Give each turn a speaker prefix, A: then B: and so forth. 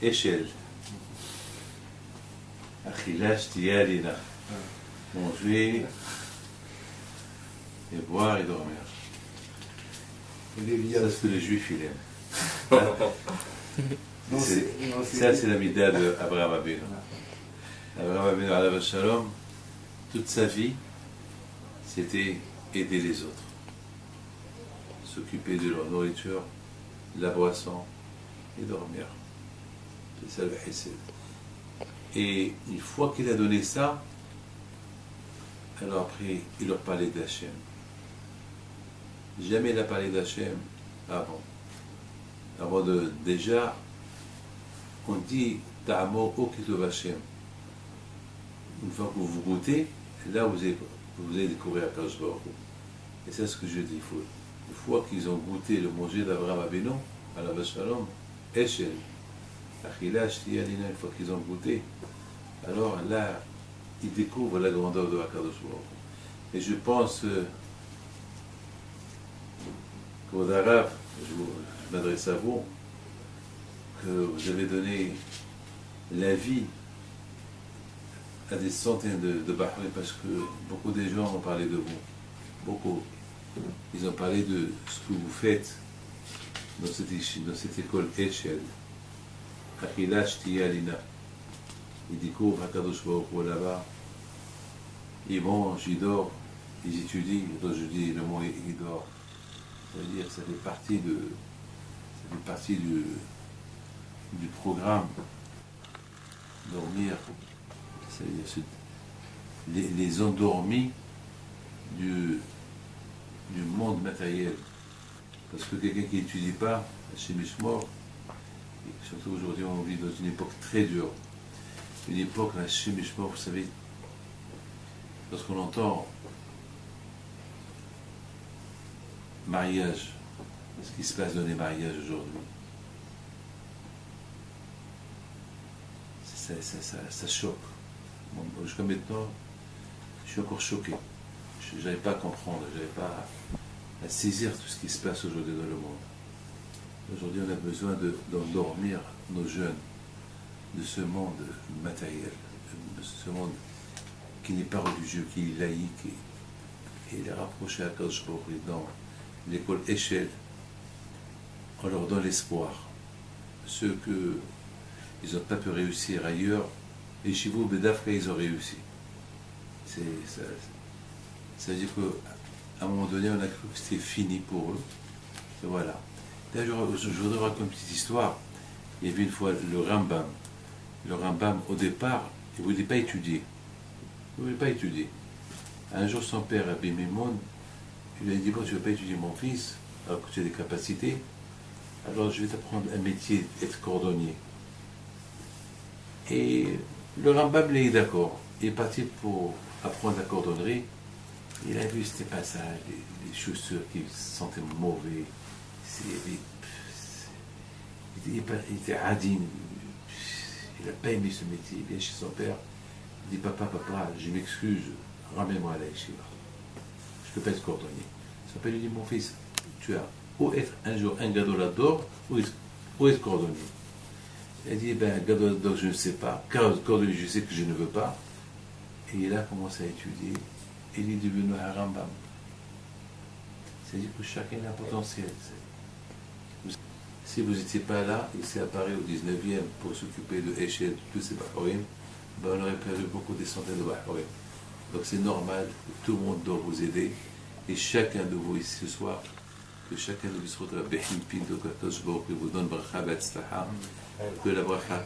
A: échelle. Achilash tiyalina. Manger et boire et dormir. C'est ce que les juifs ils aiment. Ça c'est la mida d'Abraham Avinu. Abraham Avinu alayhi shalom, toute sa vie, c'était aider les autres. S'occuper de leur nourriture, de la boisson et dormir. C'est ça le hesed. Et une fois qu'il a donné ça, alors après, il leur parlait d'Hachem. Jamais il a parlé d'Hachem avant. Avant de, déjà, on dit Ta'amo okitov Hachem. Une fois que vous goûtez, là vous allez découvrir Akadosh Baruch Hu. Et c'est ce que je dis. Une fois qu'ils ont goûté le manger d'Abraham Avinu, alayhi shalom, Eshel, Achila, Shtiyalina, une fois qu'ils ont goûté, alors là, ils découvrent la grandeur de Akadosh Baruch Hu. Et je pense qu'au Darab, je m'adresse à vous, que vous avez donné la vie à des centaines de Bahreïn, parce que beaucoup de gens ont parlé de vous. Beaucoup. Ils ont parlé de ce que vous faites dans cette école Eshel. Achila Shtiyalina. Ils découvrent Akadosh Baruch Hu là-bas. Ils mangent, ils dorment, ils étudient. Donc je dis le mot ils dorment. Ça veut dire ça fait partie du programme. Dormir, ça veut dire les endormis du monde matériel. Parce que quelqu'un qui n'étudie pas, chez Mishmor, surtout aujourd'hui on vit dans une époque très dure. Une époque, chez Mishmor, vous savez, lorsqu'on entend mariage, ce qui se passe dans les mariages aujourd'hui, ça choque. Jusqu'à maintenant, je suis encore choqué. Je n'arrive pas à comprendre, je n'arrive pas à saisir tout ce qui se passe aujourd'hui dans le monde. Aujourd'hui, on a besoin d'endormir nos jeunes de ce monde matériel, de ce monde qui n'est pas religieux, qui est laïque, et les rapprocher à Akadosh Baruch Hu dans l'école Eshel. On leur donne l'espoir. Ceux qu'ils n'ont pas pu réussir ailleurs, les Shivou Bedafka, ils ont réussi. Ça veut dire qu'à un moment donné, on a cru que c'était fini pour eux. Et voilà. D'ailleurs, je voudrais raconter une petite histoire. Il y avait une fois le Rambam. Le Rambam, au départ, il ne voulait pas étudier. Il ne voulait pas étudier. Un jour, son père, Rabbi Mimoun, il lui a dit, bon, je ne vais pas étudier mon fils, alors que tu as des capacités, alors je vais t'apprendre un métier, être cordonnier. Et le Rambam est d'accord. Il est parti pour apprendre la cordonnerie. Il a vu ces passages, les chaussures qui sentaient mauvais. Il était radin. Il n'a pas aimé ce métier. Il vient chez son père. Il dit, papa, je m'excuse, ramène-moi à la yeshiva. Je ne peux pas être cordonnier. Son père lui dit, mon fils, tu as ou être un jour un gadol d'or ou être cordonnier. Il a dit, gadol d'or, je ne sais pas. Cordonnier, je sais que je ne veux pas. Et il a commencé à étudier. Et il est devenu un Rambam. C'est-à-dire que chacun a un potentiel. Si vous n'étiez pas là, il s'est apparu au 19e pour s'occuper de Eshel, de tous ces Bahreïn, on aurait perdu beaucoup des centaines de Bahreïn. Donc c'est normal que tout le monde doit vous aider. Et chacun de vous ici ce soir, que chacun de vous se retrouve à Behim Pinto, que vous donne bracha, que la bracha